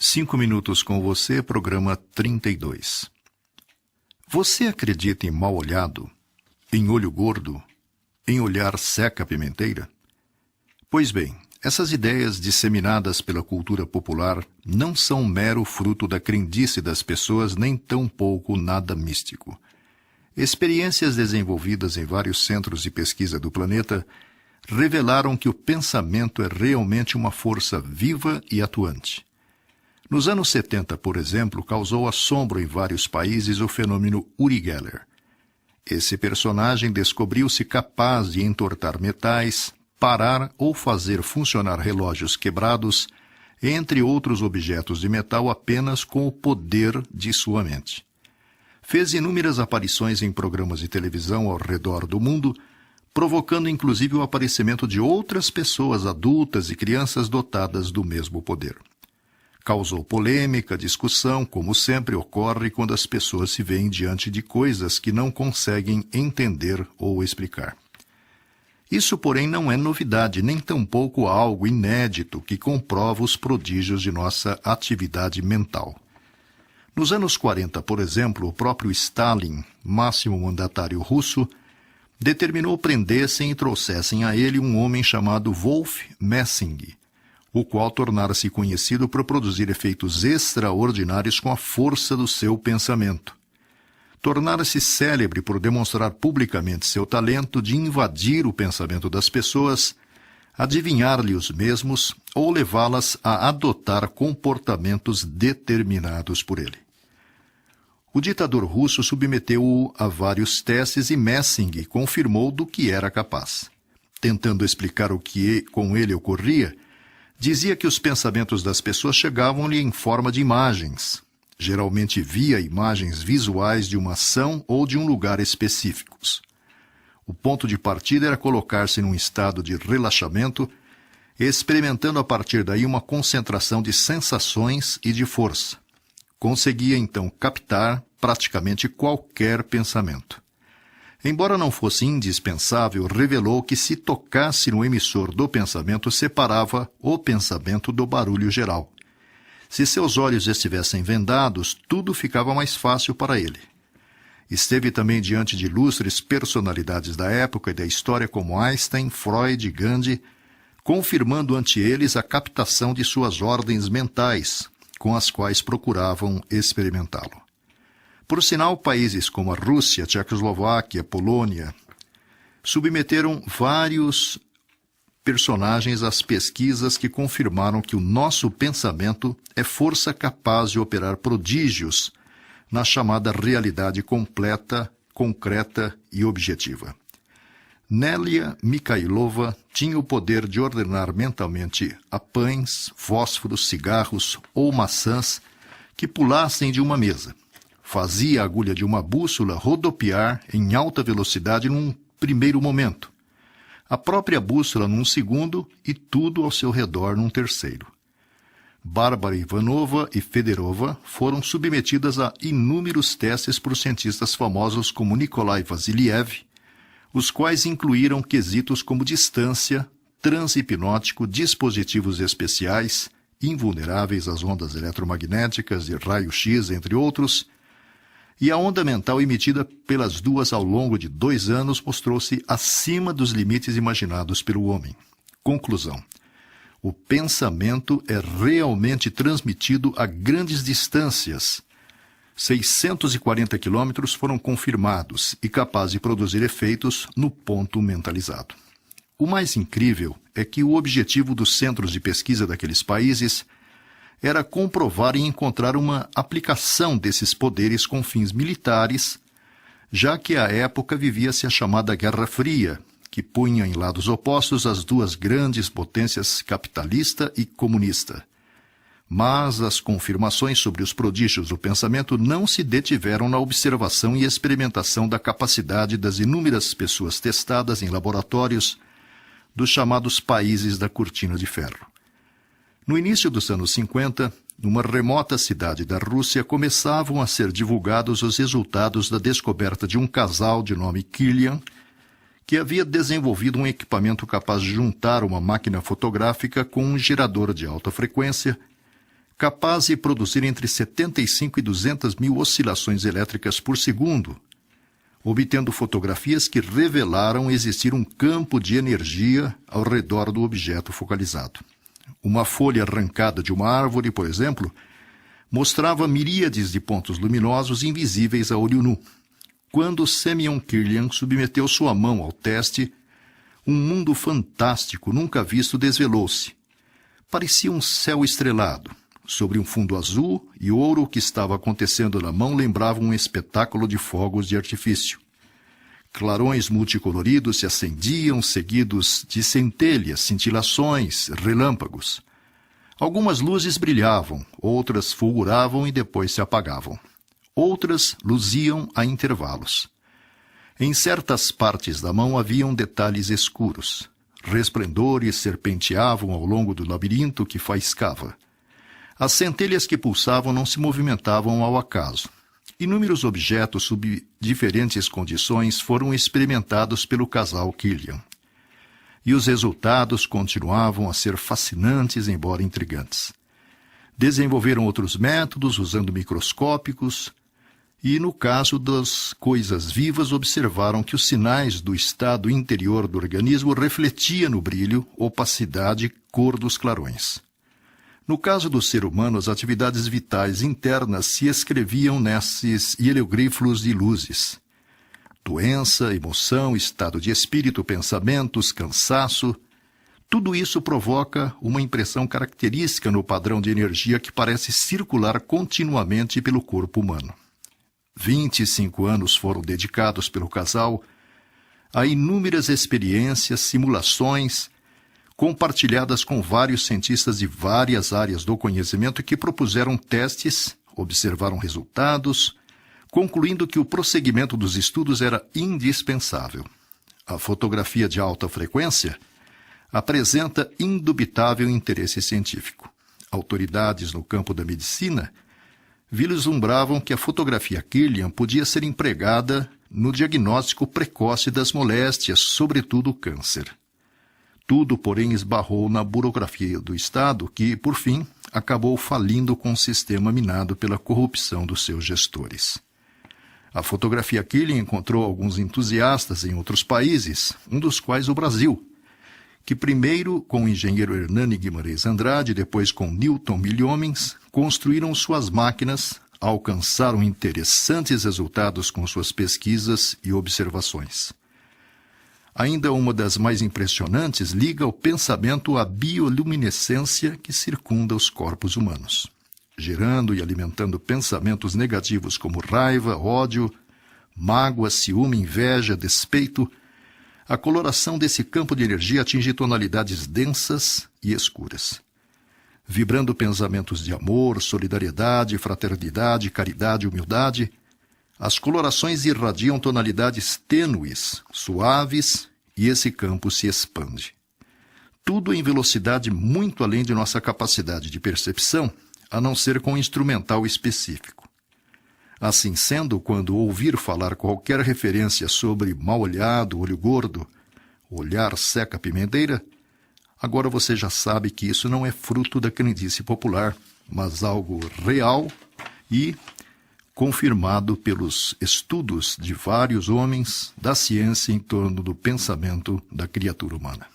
5 minutos com você, programa 32. Você acredita em mal olhado, em olho gordo, em olhar seca pimenteira? Pois bem, essas ideias disseminadas pela cultura popular não são mero fruto da crendice das pessoas, nem tampouco nada místico. Experiências desenvolvidas em vários centros de pesquisa do planeta revelaram que o pensamento é realmente uma força viva e atuante. Nos anos 70, por exemplo, causou assombro em vários países o fenômeno Uri Geller. Esse personagem descobriu-se capaz de entortar metais, parar ou fazer funcionar relógios quebrados, entre outros objetos de metal, apenas com o poder de sua mente. Fez inúmeras aparições em programas de televisão ao redor do mundo, provocando inclusive o aparecimento de outras pessoas adultas e crianças dotadas do mesmo poder. Causou polêmica, discussão, como sempre ocorre quando as pessoas se veem diante de coisas que não conseguem entender ou explicar. Isso, porém, não é novidade, nem tampouco algo inédito que comprova os prodígios de nossa atividade mental. Nos anos 40, por exemplo, o próprio Stalin, máximo mandatário russo, determinou prendessem e trouxessem a ele um homem chamado Wolf Messing, o qual tornara-se conhecido por produzir efeitos extraordinários com a força do seu pensamento. Tornara-se célebre por demonstrar publicamente seu talento de invadir o pensamento das pessoas, adivinhar-lhe os mesmos ou levá-las a adotar comportamentos determinados por ele. O ditador russo submeteu-o a vários testes e Messing confirmou do que era capaz. Tentando explicar o que com ele ocorria, dizia que os pensamentos das pessoas chegavam-lhe em forma de imagens. Geralmente via imagens visuais de uma ação ou de um lugar específicos. O ponto de partida era colocar-se num estado de relaxamento, experimentando a partir daí uma concentração de sensações e de força. Conseguia então captar praticamente qualquer pensamento. Embora não fosse indispensável, revelou que se tocasse no emissor do pensamento, separava o pensamento do barulho geral. Se seus olhos estivessem vendados, tudo ficava mais fácil para ele. Esteve também diante de ilustres personalidades da época e da história como Einstein, Freud e Gandhi, confirmando ante eles a captação de suas ordens mentais, com as quais procuravam experimentá-lo. Por sinal, países como a Rússia, Tchecoslováquia, Polônia, submeteram vários personagens às pesquisas que confirmaram que o nosso pensamento é força capaz de operar prodígios na chamada realidade completa, concreta e objetiva. Nélia Mikhailova tinha o poder de ordenar mentalmente a pães, fósforos, cigarros ou maçãs que pulassem de uma mesa. Fazia a agulha de uma bússola rodopiar em alta velocidade num primeiro momento, a própria bússola num segundo e tudo ao seu redor num terceiro. Bárbara Ivanova e Fedorova foram submetidas a inúmeros testes por cientistas famosos como Nikolai Vassiliev, os quais incluíram quesitos como distância, transe hipnótico, dispositivos especiais, invulneráveis às ondas eletromagnéticas e raio-x, entre outros, e a onda mental emitida pelas duas ao longo de 2 anos mostrou-se acima dos limites imaginados pelo homem. Conclusão: o pensamento é realmente transmitido a grandes distâncias. 640 quilômetros foram confirmados e capazes de produzir efeitos no ponto mentalizado. O mais incrível é que o objetivo dos centros de pesquisa daqueles países era comprovar e encontrar uma aplicação desses poderes com fins militares, já que à época vivia-se a chamada Guerra Fria, que punha em lados opostos as duas grandes potências capitalista e comunista. Mas as confirmações sobre os prodígios do pensamento não se detiveram na observação e experimentação da capacidade das inúmeras pessoas testadas em laboratórios dos chamados países da Cortina de Ferro. No início dos anos 50, numa remota cidade da Rússia, começavam a ser divulgados os resultados da descoberta de um casal de nome Killian, que havia desenvolvido um equipamento capaz de juntar uma máquina fotográfica com um gerador de alta frequência, capaz de produzir entre 75 e 200 mil oscilações elétricas por segundo, obtendo fotografias que revelaram existir um campo de energia ao redor do objeto focalizado. Uma folha arrancada de uma árvore, por exemplo, mostrava miríades de pontos luminosos invisíveis a olho nu. Quando Semyon Kirlian submeteu sua mão ao teste, um mundo fantástico nunca visto desvelou-se. Parecia um céu estrelado. Sobre um fundo azul e ouro, o que estava acontecendo na mão lembrava um espetáculo de fogos de artifício. Clarões multicoloridos se acendiam, seguidos de centelhas, cintilações, relâmpagos. Algumas luzes brilhavam, outras fulguravam e depois se apagavam. Outras luziam a intervalos. Em certas partes da mão haviam detalhes escuros. Resplendores serpenteavam ao longo do labirinto que faiscava. As centelhas que pulsavam não se movimentavam ao acaso. Inúmeros objetos sob diferentes condições foram experimentados pelo casal Kirlian. E os resultados continuavam a ser fascinantes, embora intrigantes. Desenvolveram outros métodos usando microscópicos e, no caso das coisas vivas, observaram que os sinais do estado interior do organismo refletiam no brilho, opacidade e cor dos clarões. No caso do ser humano, as atividades vitais internas se escreviam nesses hieroglifos de luzes. Doença, emoção, estado de espírito, pensamentos, cansaço, tudo isso provoca uma impressão característica no padrão de energia que parece circular continuamente pelo corpo humano. 25 anos foram dedicados pelo casal a inúmeras experiências, simulações, compartilhadas com vários cientistas de várias áreas do conhecimento que propuseram testes, observaram resultados, concluindo que o prosseguimento dos estudos era indispensável. A fotografia de alta frequência apresenta indubitável interesse científico. Autoridades no campo da medicina vislumbravam que a fotografia Kirlian podia ser empregada no diagnóstico precoce das moléstias, sobretudo o câncer. Tudo, porém, esbarrou na burocracia do Estado, que, por fim, acabou falindo com o sistema minado pela corrupção dos seus gestores. A fotografia Kirlian encontrou alguns entusiastas em outros países, um dos quais o Brasil, que primeiro com o engenheiro Hernani Guimarães Andrade, depois com Newton Milhomens, construíram suas máquinas, alcançaram interessantes resultados com suas pesquisas e observações. Ainda uma das mais impressionantes liga ao pensamento à bioluminescência que circunda os corpos humanos, gerando e alimentando pensamentos negativos como raiva, ódio, mágoa, ciúme, inveja, despeito. A coloração desse campo de energia atinge tonalidades densas e escuras, vibrando pensamentos de amor, solidariedade, fraternidade, caridade, humildade. As colorações irradiam tonalidades tênues, suaves, e esse campo se expande. Tudo em velocidade muito além de nossa capacidade de percepção, a não ser com instrumental específico. Assim sendo, quando ouvir falar qualquer referência sobre mal-olhado, olho gordo, olhar seca-pimenteira, agora você já sabe que isso não é fruto da crendice popular, mas algo real e confirmado pelos estudos de vários homens da ciência em torno do pensamento da criatura humana.